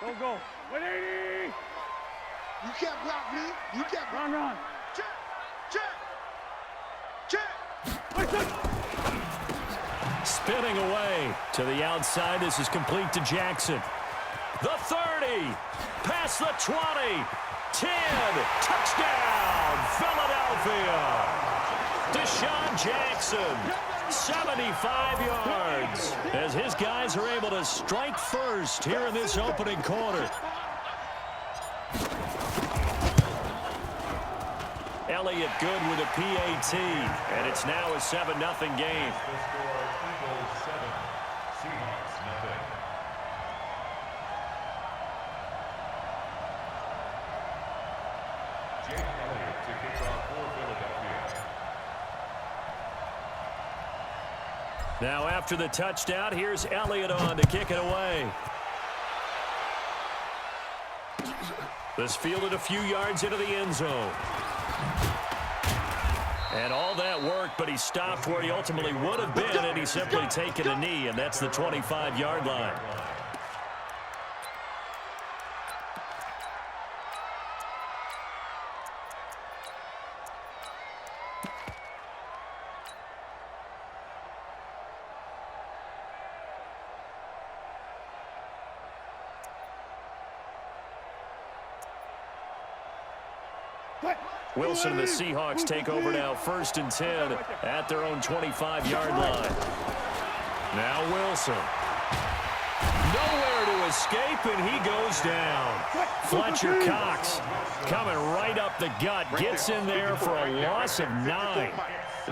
Go. 180. You can't block me. You can't block. Run. Check. Spinning away to the outside. This is complete to Jackson. The 30. Past the 20. 10. Touchdown, Philadelphia. Deshaun Jackson. 75 yards as his guys are able to strike first here in this opening quarter. Elliott good with a PAT, and it's now a 7-0 game. Now after the touchdown, here's Elliott on to kick it away. This fielded a few yards into the end zone. And all that work, but he stopped where he ultimately would have been, and he's simply taken a knee, and that's the 25-yard line. Wilson and the Seahawks take over now, 1st and 10 at their own 25-yard line. Now Wilson. Nowhere to escape, and he goes down. Fletcher Cox coming right up the gut, gets in there for a loss of 9.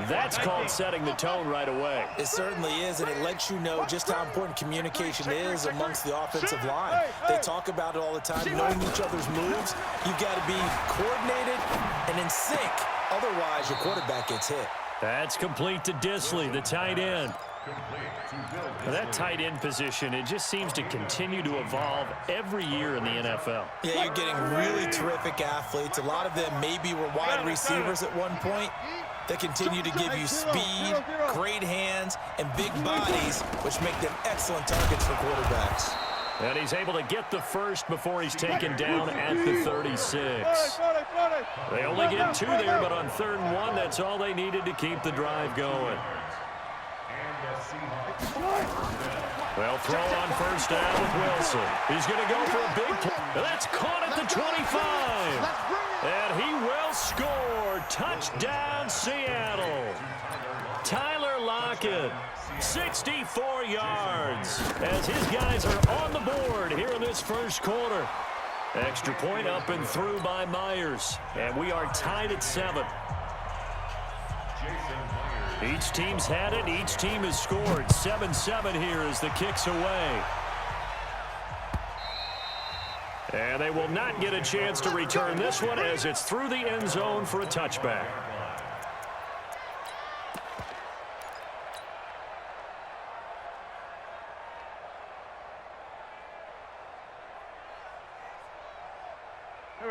That's called setting the tone right away. It certainly is, and it lets you know just how important communication is amongst the offensive line. They talk about it all the time, knowing each other's moves. You've got to be coordinated and in sync. Otherwise, your quarterback gets hit. That's complete to Disley, the tight end. That tight end position, it just seems to continue to evolve every year in the NFL. Yeah, you're getting really terrific athletes. A lot of them maybe were wide receivers at one point. They continue to give you speed, great hands, and big bodies, which make them excellent targets for quarterbacks. And he's able to get the first before he's taken down at the 36. They only get 2 there, but on 3rd and 1, that's all they needed to keep the drive going. They'll throw on 1st down with Wilson. He's going to go for a big play. That's caught at the 25. And he will score. Touchdown, Seattle. Tyler Lockett, 64 yards, as his guys are on the board here in this first quarter. Extra point up and through by Myers, and we are tied at 7. Each team's had it. Each team has scored. 7-7 here as the kick's away. And they will not get a chance to return this one as it's through the end zone for a touchback.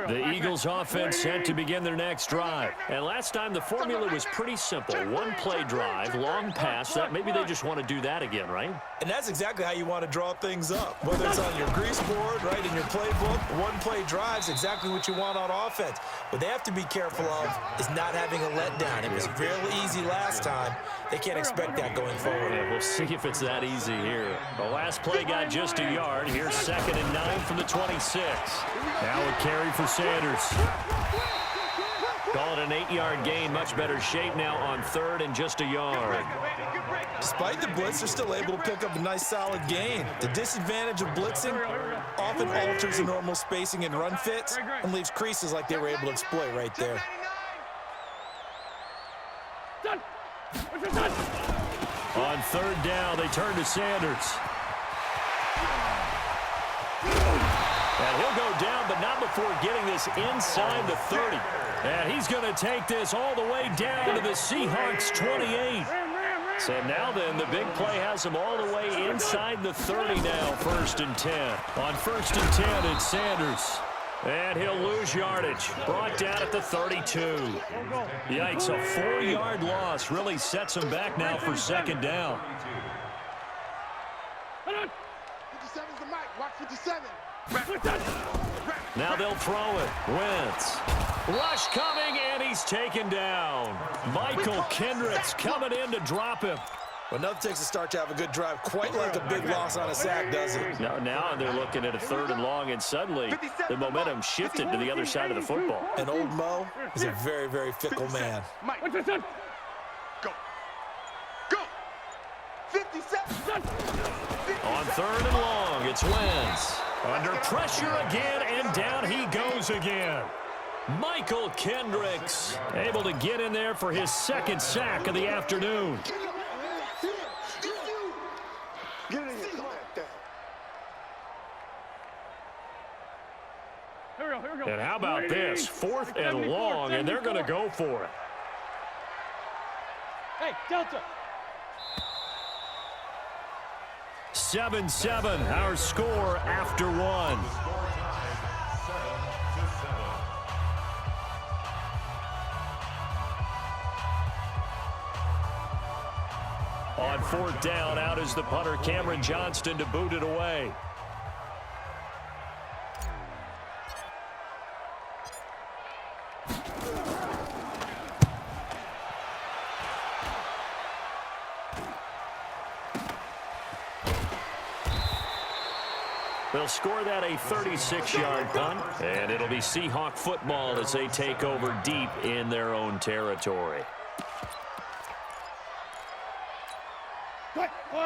The Eagles offense set to begin their next drive. And last time the formula was pretty simple. 1-play drive, long pass. Maybe they just want to do that again, right? And that's exactly how you want to draw things up. Whether it's on your grease board, right, in your playbook, 1-play drive is exactly what you want on offense. What they have to be careful of is not having a letdown. It was real easy last time. They can't expect that going forward. Yeah, we'll see if it's that easy here. The last play got just a yard. Here's 2nd and 9 from the 26. Now a carry for Sanders. Call it an 8-yard gain. Much better shape now on 3rd and just a yard. Despite the blitz, they're still able to pick up a nice solid gain. The disadvantage of blitzing often alters the normal spacing and run fits and leaves creases like they were able to exploit right there. On 3rd down, they turn to Sanders. And he'll go down, but not before getting this inside the 30. And he's going to take this all the way down to the Seahawks 28. So now then, the big play has him all the way inside the 30 now, 1st and 10. On 1st and 10, it's Sanders. And he'll lose yardage. Brought down at the 32. Yikes, a 4-yard loss really sets him back now for 2nd down. 57's the mic. Watch 57. Now they'll throw it. Wentz. Rush coming, and he's taken down. Michael Kendricks coming in to drop him. Well, nothing takes a start to have a good drive, quite like a big loss on a sack, does it? Now they're looking at a 3rd and long, and suddenly the momentum shifted to the other side of the football. And old Mo is a very, very fickle man. Go. Go. 57. On 3rd and long, it's Wentz. Under pressure again, and down he goes again. Michael Kendricks able to get in there for his 2nd sack of the afternoon. And how about this? 4th and long, and they're going to go for it. Hey, Delta. 7-7, our score after 1. On 4th down, out is the punter, Cameron Johnston, to boot it away. They'll score that a 36-yard punt, and it'll be Seahawk football as they take over deep in their own territory.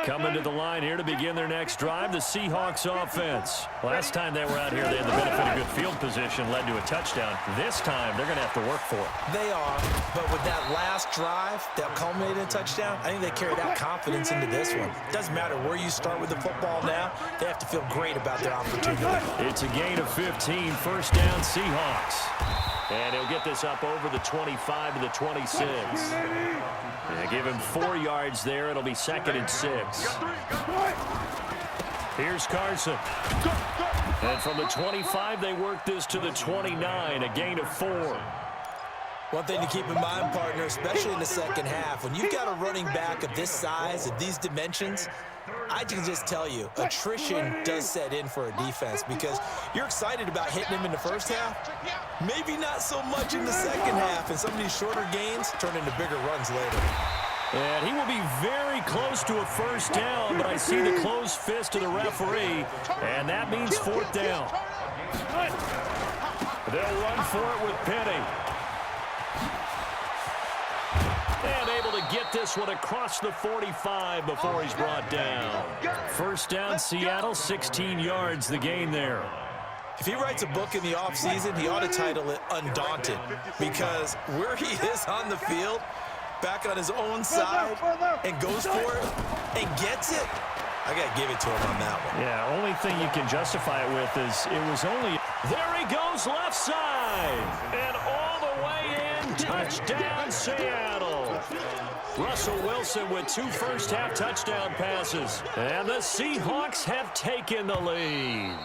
Coming to the line here to begin their next drive, the Seahawks offense. Last time they were out here, they had the benefit of good field position, led to a touchdown. This time, they're going to have to work for it. They are, but with that last drive that culminated in a touchdown, I think they carry that confidence into this one. It doesn't matter where you start with the football now. They have to feel great about their opportunity. It's a gain of 15, 1st down Seahawks. And he'll get this up over the 25 to the 26. And give him 4 yards there. It'll be 2nd and 6. Here's Carson. And from the 25, they work this to the 29, a gain of 4. One thing to keep in mind, partner, especially in the second half, when you've got a running back of this size, of these dimensions, I can just tell you, attrition does set in for a defense because you're excited about hitting him in the first half, maybe not so much in the second half, and some of these shorter gains turn into bigger runs later. And he will be very close to a 1st down, but I see the closed fist of the referee, and that means 4th down. They'll run for it with Penny. And able to get this one across the 45 before he's brought down. 1st down, Seattle, 16 yards the gain there. If he writes a book in the offseason, he ought to title it Undaunted, because where he is on the field, back on his own side, and goes for it and gets it, I got to give it to him on that one. Yeah, only thing you can justify it with is it was only... There he goes, left side. And all the way in, touchdown, Seattle. Russell Wilson with 2 first-half touchdown passes. And the Seahawks have taken the lead.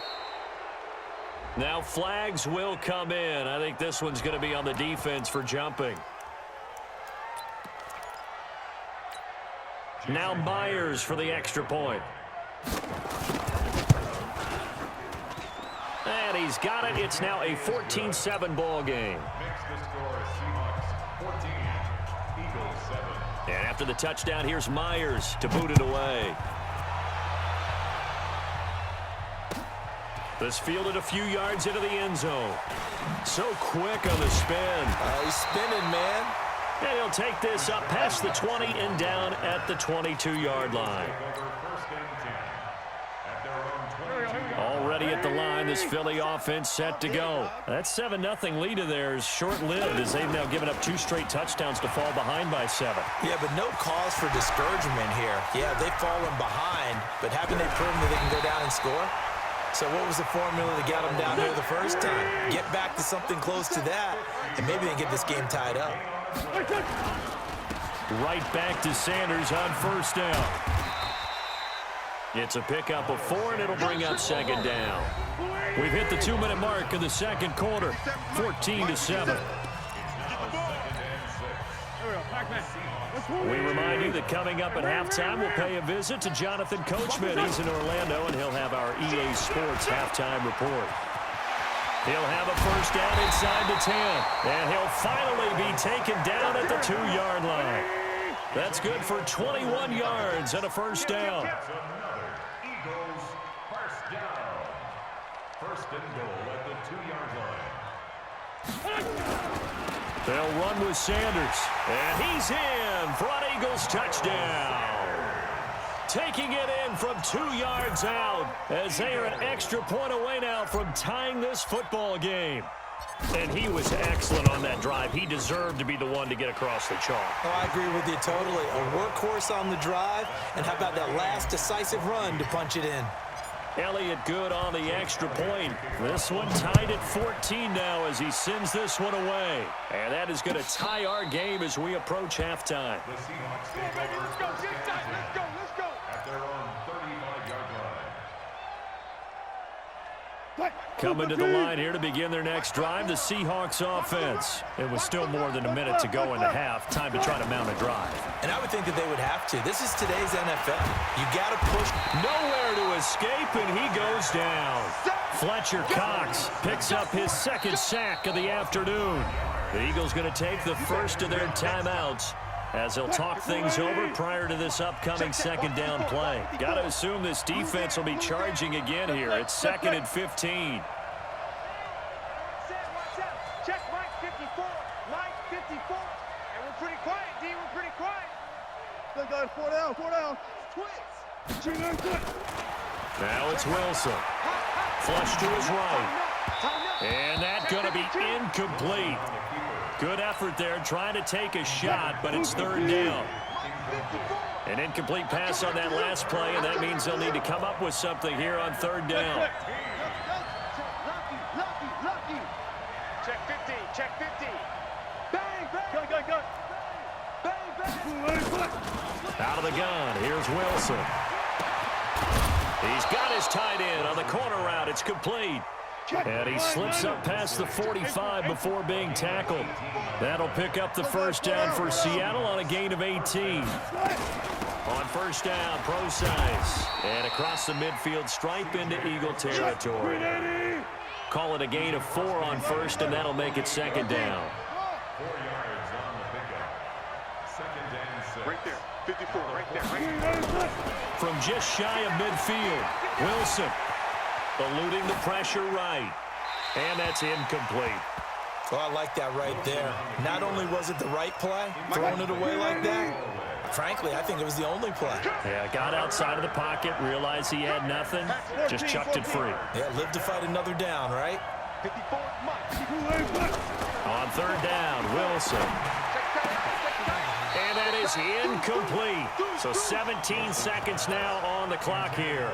Now flags will come in. I think this one's going to be on the defense for jumping. Now Myers for the extra point. And he's got it. It's now a 14-7 ball game. And after the touchdown, here's Myers to boot it away. This fielded a few yards into the end zone. So quick on the spin. He's spinning, man. And he'll take this up past the 20 and down at the 22-yard line. Already at the line, this Philly offense set to go. That 7-0 lead of theirs short-lived as they've now given up 2 straight touchdowns to fall behind by 7. Yeah, but no cause for discouragement here. Yeah, they've fallen behind, but haven't they proven that they can go down and score? So what was the formula that got them down here the first time? Get back to something close to that, and maybe they can get this game tied up. Right back to Sanders on 1st down. It's a pickup of 4, and it'll bring up 2nd down. We've hit the 2-minute mark of the second quarter, 14-7. We remind you that coming up at halftime, we'll pay a visit to Jonathan Coachman. He's in Orlando, and he'll have our OTA Sports halftime report. He'll have a first down inside the 10, and he'll finally be taken down at the 2-yard line. That's good for 21 yards and a first down. Eagles first down. First and goal at the 2-yard line. They'll run with Sanders, and he's in for an Eagles touchdown. Taking it in from 2 yards out as they are an extra point away now from tying this football game. And he was excellent on that drive. He deserved to be the one to get across the chalk. Oh, I agree with you totally. A workhorse on the drive, and how about that last decisive run to punch it in? Elliott good on the extra point. This one tied at 14 now as he sends this one away. And that is going to tie our game as we approach halftime. The Seahawks take over Let's go, let's go, let's go. at their own 35-yard line. Coming to the line here to begin their next drive, the Seahawks offense. It was still more than a minute to go in the half. Time to try to mount a drive. And I would think that they would have to. This is today's NFL. You got to push. Nowhere to escape, and he goes down. Fletcher Cox picks up his second sack of the afternoon. The Eagles going to take the first of their timeouts as they'll talk things over prior to this upcoming second down play. Got to assume this defense will be charging again here. It's 2nd and 15. Check Mike 54. Mike 54. And we're pretty quiet, D. We're pretty quiet. Good guys, 4 down, 4 down. Twins. Now it's Wilson. Flush to his right. And that's going to be incomplete. Good effort there trying to take a shot, but it's 3rd down. An incomplete pass on that last play, and that means they'll need to come up with something here on 3rd down. Lucky. Check 50, check 50. Bang, bang. Go. Bang. Out of the gun, here's Wilson. He's got his tight end on the corner route. It's complete. And he slips up past the 45 before being tackled. That'll pick up the first down for Seattle on a gain of 18. On first down, Procise. And across the midfield stripe into Eagle territory. Call it a gain of 4 on first, and that'll make it 2nd down. 4 yards on the pickup. 2nd and 6. Right there, 54, right there. From just shy of midfield, Wilson eluding the pressure right. And that's incomplete. Oh, I like that right there. Not only was it the right play, throwing it away like that, frankly, I think it was the only play. Yeah, got outside of the pocket, realized he had nothing, just chucked it free. Yeah, live to fight another down, right? 54, Mike. On 3rd down, Wilson. And that is incomplete. So 17 seconds now on the clock here.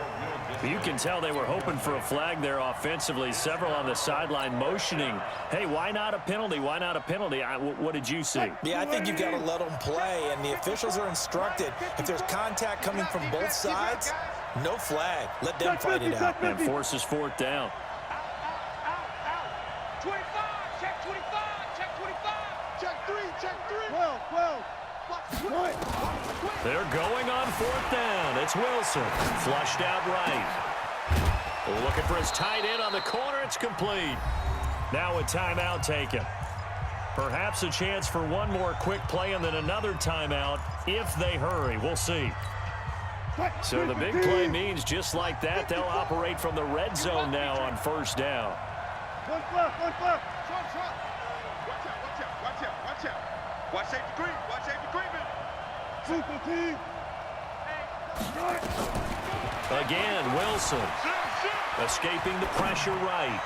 You can tell they were hoping for a flag there offensively. Several on the sideline motioning. Hey, why not a penalty? Why not a penalty? What did you see? Yeah, I think you've got to let them play, and the officials are instructed. If there's contact coming from both sides, no flag. Let them fight it out. And forces 4th down. Out. 25, check 25, check 25. Check 3. 12. They're going on 4th down. It's Wilson. Flushed out right. Looking for his tight end on the corner. It's complete. Now a timeout taken. Perhaps a chance for one more quick play and then another timeout if they hurry. We'll see. So the big play means just like that, they'll operate from the red zone now on 1st down. One left. Watch out. Watch safety green, man. Super team. Again, Wilson escaping the pressure right.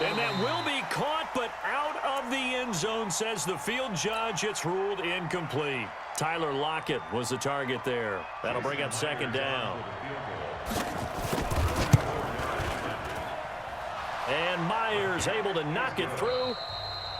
And that will be caught, but out of the end zone, says the field judge. It's ruled incomplete. Tyler Lockett was the target there. That'll bring up 2nd down. And Myers able to knock it through.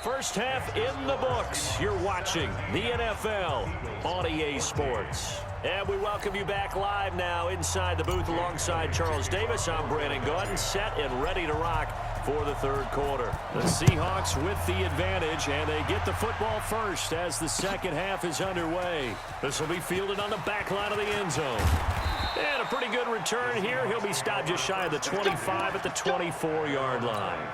First half in the books. You're watching the NFL on EA Sports. And we welcome you back live now inside the booth alongside Charles Davis. I'm Brandon Gordon, set and ready to rock for the 3rd quarter. The Seahawks with the advantage, and they get the football first as the second half is underway. This will be fielded on the back line of the end zone. And a pretty good return here. He'll be stopped just shy of the 25 at the 24-yard line.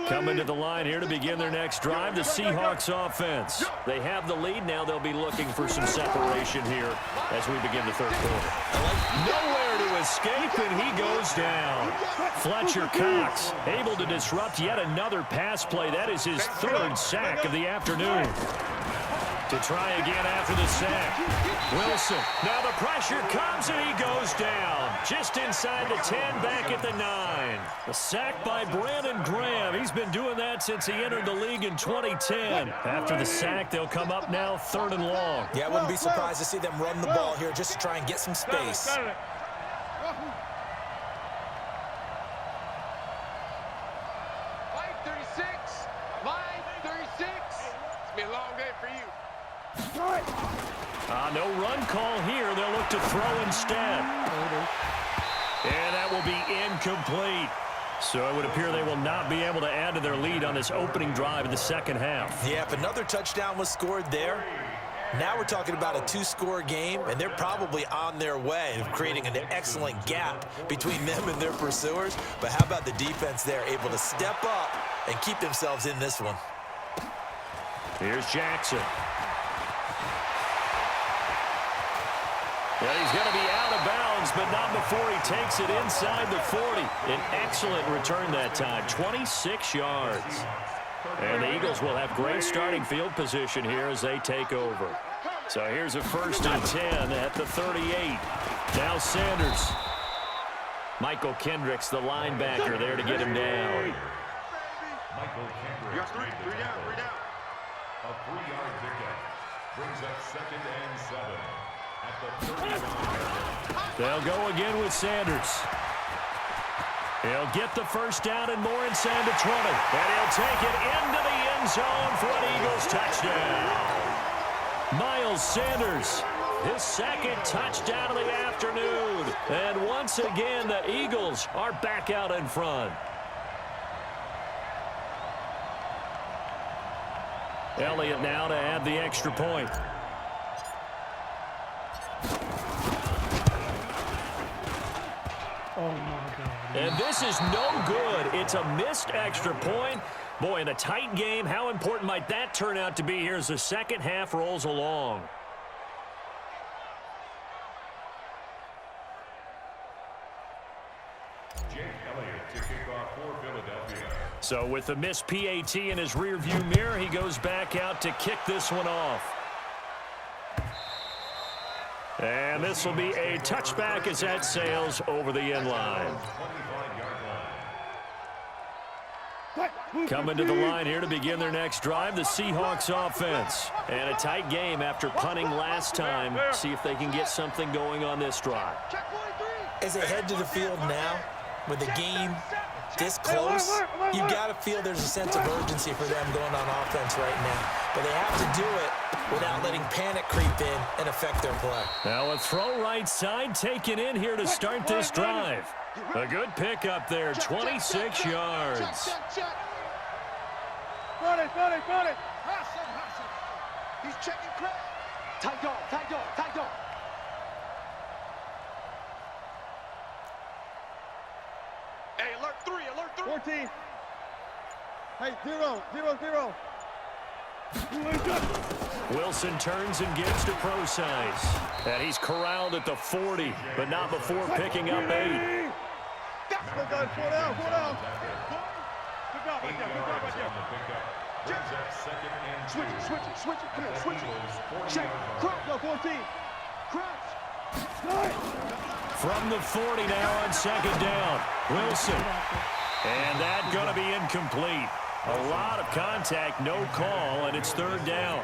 Coming to the line here to begin their next drive, the Seahawks offense. They have the lead. Now they'll be looking for some separation here as we begin the third quarter. Nowhere to escape, and he goes down. Fletcher Cox able to disrupt yet another pass play. That is his third sack of the afternoon. To try again after the sack. Wilson. Now the pressure comes, and he goes down. Just inside the 10, back at the 9. A sack by Brandon Graham. He's been doing that since he entered the league in 2010. After the sack, they'll come up now 3rd and long. Yeah, I wouldn't be surprised to see them run the ball here just to try and get some space. No run call here. They'll look to throw instead. And that will be incomplete. So it would appear they will not be able to add to their lead on this opening drive in the second half. Yeah, if another touchdown was scored there, now we're talking about a 2-score game, and they're probably on their way of creating an excellent gap between them and their pursuers. But how about the defense there, able to step up and keep themselves in this one? Here's Jackson. Well, he's going to be out of bounds, but not before he takes it inside the 40. An excellent return that time, 26 yards. And the Eagles will have great starting field position here as they take over. So here's a 1st and 10 at the 38. Now Sanders. Michael Kendricks, the linebacker, there to get him down. Michael Kendricks made the tackle. A 3-yard pickup brings up 2nd and 7. They'll go again with Sanders. He'll get the first down and more inside the 20. And he'll take it into the end zone for an Eagles touchdown. Miles Sanders, his 2nd touchdown of the afternoon. And once again, the Eagles are back out in front. Elliott now to add the extra point. Oh, my God. And this is no good. It's a missed extra point. Boy, in a tight game, how important might that turn out to be here as the second half rolls along? Jake Elliott to kick off for Philadelphia. So with the missed PAT in his rearview mirror, he goes back out to kick this one off. And this will be a touchback as that sails over the end line. Coming to the line here to begin their next drive, the Seahawks offense. And a tight game after punting last time. See if they can get something going on this drive. As they head to the field now, with the game this close, you got to feel there's a sense of urgency for them going on offense right now. But they have to do it without letting panic creep in and affect their play. Now a throw right side taken in here to start this drive. A good pickup there, 26 yards. Got it. He's checking crap. Tight dog. Hey, alert 3. 14. Hey, 0. Wilson turns and gives to Procise. And he's corralled at the 40, but not before picking up 8. Good down. Good job right there. Switch it. Come on, switch it. Check. Crouch, go 14. Crouch. From the 40 now on 2nd down. Wilson. And that going to be incomplete. A lot of contact, no call, and it's 3rd down.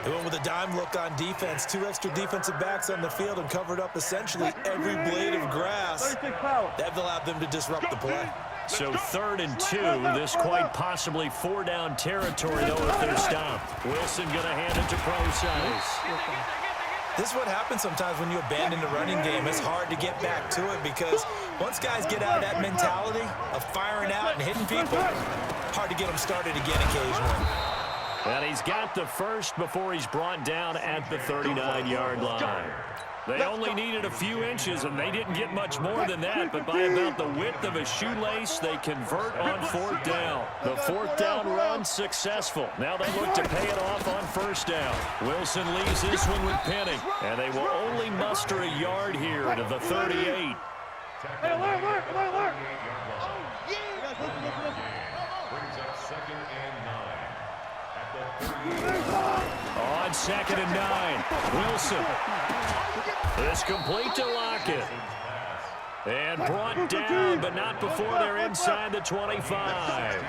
They went with a dime look on defense. 2 extra defensive backs on the field and covered up essentially every blade of grass. That allowed them to disrupt the play. So 3rd and 2. This quite possibly 4-down territory, though, if they're stopped. Wilson going to hand it to Procise. This is what happens sometimes when you abandon the running game. It's hard to get back to it because once guys get out of that mentality of firing out and hitting people, hard to get them started again occasionally. And he's got the first before he's brought down at the 39-yard line. They only needed a few inches, and they didn't get much more than that, but by about the width of a shoelace, they convert on fourth down. The fourth down run successful. Now they look to pay it off on first down. Wilson leaves this one with Penning, and they will only muster a yard here to the 38. Hey, alert! Brings up 2nd and 9 at the 38. On 2nd and 9, Wilson. It's complete to Lockett. And brought down, but not before they're inside the 25. 14,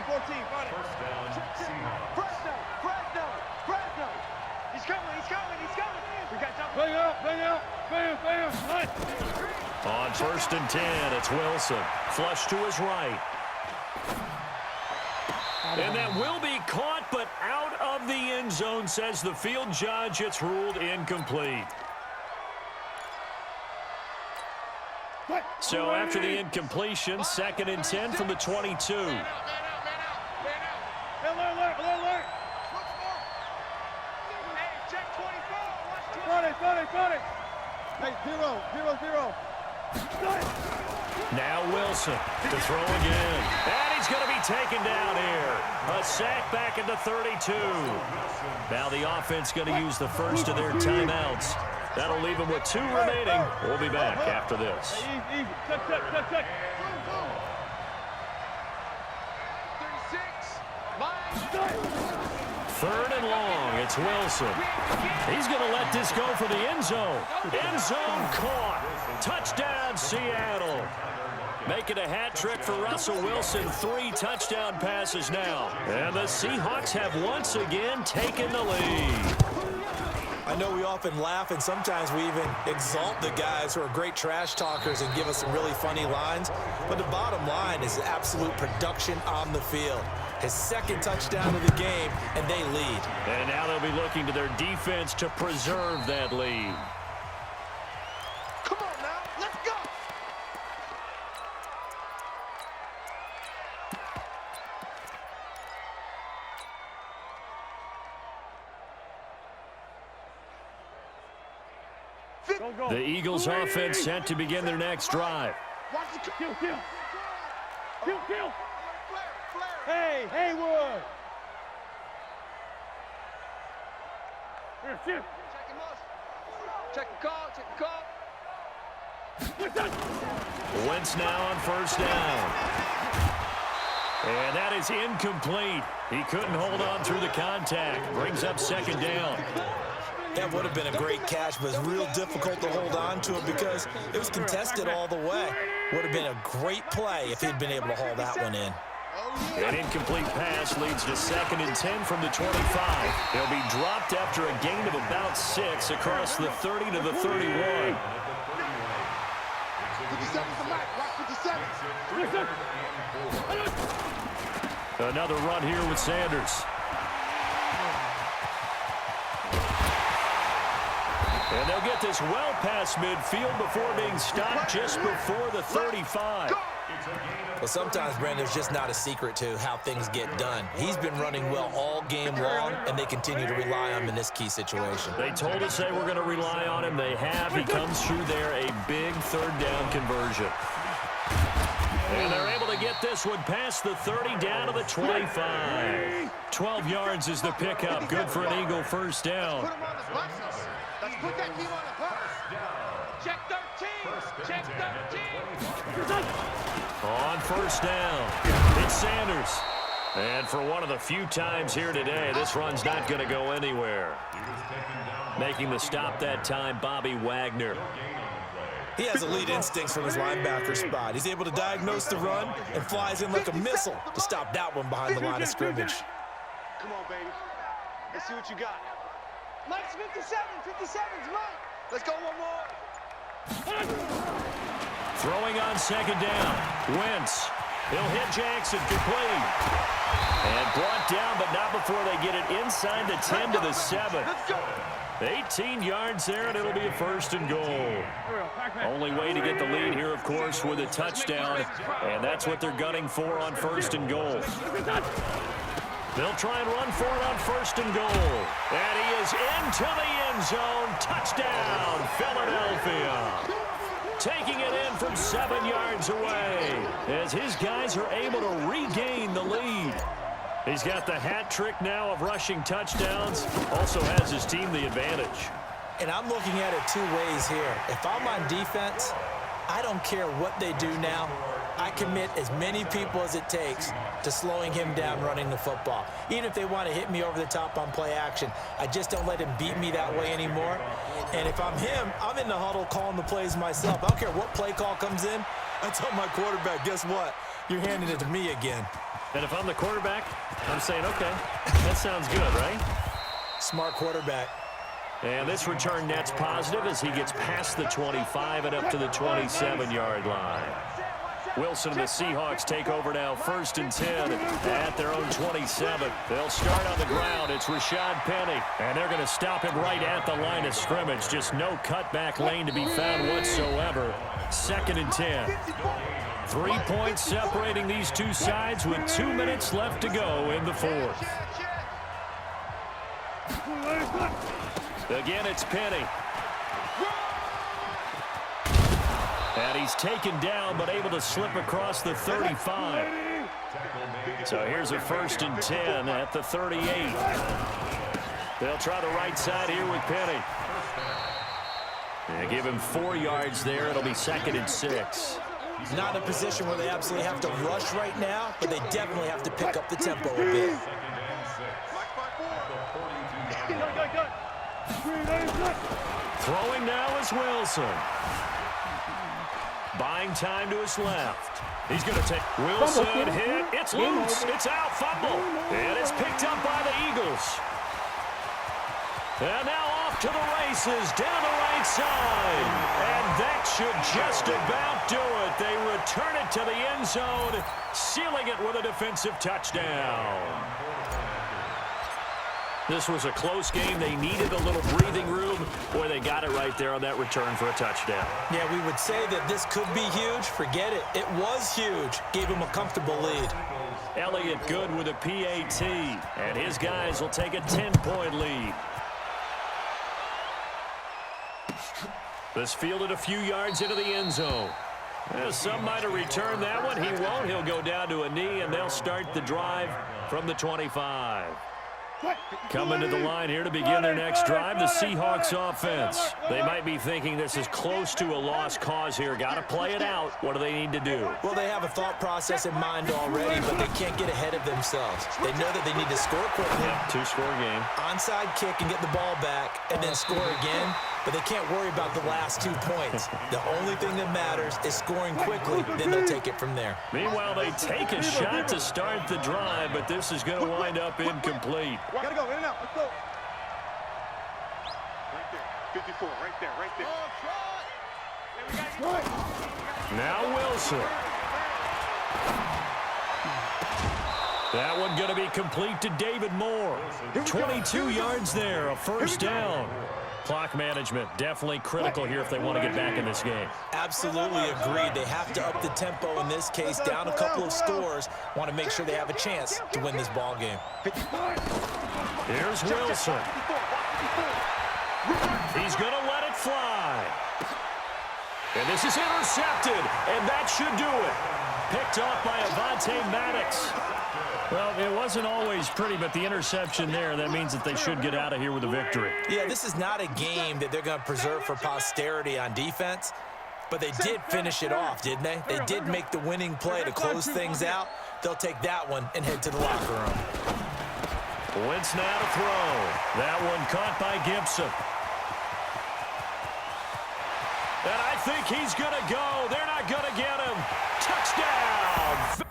fight it. First down, Seahawks. Fresno. He's coming. We got double. Bang. On 1st and 10, it's Wilson. Flush to his right. And that will be caught, but out of the end zone, says the field judge. It's ruled incomplete. So after the incompletion, 2nd and 10 from the 22. Alert. Hey, check 24. Got it. Hey, 0. Now Wilson to throw again. And he's going to be taken down here. A sack back at the 32. Now the offense going to use the first of their timeouts. That'll leave them with 2 remaining. We'll be back after this. Easy. Check. 3rd and long, it's Wilson. He's going to let this go for the end zone. End zone caught. Touchdown, Seattle. Making a hat trick for Russell Wilson. 3 touchdown passes now. And the Seahawks have once again taken the lead. I know we often laugh and sometimes we even exalt the guys who are great trash talkers and give us some really funny lines. But the bottom line is absolute production on the field. His 2nd touchdown of the game, and they lead. And now they'll be looking to their defense to preserve that lead. Come on now, let's go. The Eagles offense set to begin their next drive. Watch the kill. Hey, Haywood. Here. Check the call. Wentz now on 1st down. And that is incomplete. He couldn't hold on through the contact. Brings up 2nd down. That would have been a great catch, but it's real difficult to hold on to it because it was contested all the way. Would have been a great play if he'd been able to haul that one in. An incomplete pass leads to 2nd and 10 from the 25. He'll be dropped after a gain of about 6 across the 30 to the 31. 57. Another run here with Sanders. And they'll get this well past midfield before being stopped just before the 35. Well, sometimes, Brandon, there's just not a secret to how things get done. He's been running well all game long, and they continue to rely on him in this key situation. They told us they were going to rely on him. They have. He comes through there, a big 3rd down conversion. And they're able to get this one past the 30 down to the 25. 12 yards is the pickup. Good for an Eagle 1st down. Let's put that team on the bus. Check 13. On 1st down, it's Sanders. And for one of the few times here today, this run's not going to go anywhere. Making the stop that time, Bobby Wagner. He has elite instincts from his linebacker spot. He's able to diagnose the run and flies in like a missile to stop that one behind the line of scrimmage. Come on, baby. Let's see what you got. Mike's 57's Mike. Let's go one more. Throwing on 2nd down. Wentz. He'll hit Jackson complete. And brought down, but not before before they get it inside the 10 to the 7. 18 yards there, and it'll be a 1st and goal. Only way to get the lead here, of course, with a touchdown, and that's what they're gunning for on 1st and goal. They'll try and run for it on 1st and goal. And he is into the end zone. Touchdown, Philadelphia. Taking it in from 7 yards away as his guys are able to regain the lead. He's got the hat trick now of rushing touchdowns. Also has his team the advantage. And I'm looking at it two ways here. If I'm on defense, I don't care what they do now. I commit as many people as it takes to slowing him down running the football. Even if they want to hit me over the top on play action, I just don't let him beat me that way anymore. And if I'm him, I'm in the huddle calling the plays myself. I don't care what play call comes in. I tell my quarterback, guess what? You're handing it to me again. And if I'm the quarterback, I'm saying, okay, that sounds good, right? Smart quarterback. And this return net's positive as he gets past the 25 and up to the 27-yard line. Wilson and the Seahawks take over now, 1st and 10 at their own 27. They'll start on the ground. It's Rashad Penny, and they're going to stop him right at the line of scrimmage. Just no cutback lane to be found whatsoever. 2nd and 10. 3 points separating these two sides with 2 minutes left to go in the 4th. Again, it's Penny. And he's taken down, but able to slip across the 35. So here's a 1st and 10 at the 38. They'll try the right side here with Penny. And give him 4 yards there. It'll be 2nd and 6. Not in a position where they absolutely have to rush right now, but they definitely have to pick up the tempo a bit. Throwing now is Wilson. Buying time to his left. He's going to take Wilson hit. It's loose. It's out. Fumble. And it's picked up by the Eagles. And now off to the races down the right side. And that should just about do it. They return it to the end zone, sealing it with a defensive touchdown. This was a close game. They needed a little breathing room. Boy, they got it right there on that return for a touchdown. Yeah, we would say that this could be huge. Forget it. It was huge. Gave him a comfortable lead. Elliott Good with a PAT. And his guys will take a 10-point lead. This fielded a few yards into the end zone. Well, some might have returned that one. He won't. He'll go down to a knee, and they'll start the drive from the 25. Coming to the line here to begin their next drive, the Seahawks offense. They might be thinking this is close to a lost cause here. Got to play it out. What do they need to do? Well, they have a thought process in mind already, but they can't get ahead of themselves. They know that they need to score quickly. Yeah, 2-score game. Onside kick and get the ball back and then score again, but they can't worry about the last 2 points. The only thing that matters is scoring quickly, then they'll take it from there. Meanwhile, they take a shot to start the drive, but this is going to wind up incomplete. Gotta go, in and out, let's go. Right there, 54, right there. Now Wilson. That one going to be complete to David Moore. 22 yards there, a 1st down. Clock management definitely critical here if they want to get back in this game. Absolutely agreed. They have to up the tempo in this case, down a couple of scores. Want to make sure they have a chance to win this ball game. Here's Wilson. He's going to let it fly. And this is intercepted, and that should do it. Picked off by Avonte Maddox. Well, it wasn't always pretty, but the interception there, that means that they should get out of here with a victory. Yeah, this is not a game that they're going to preserve for posterity on defense, but they did finish it off, didn't they? They did make the winning play to close things out. They'll take that one and head to the locker room. Wentz now to throw. That one caught by Gibson. And I think he's going to go. They're not going to get him. Touchdown!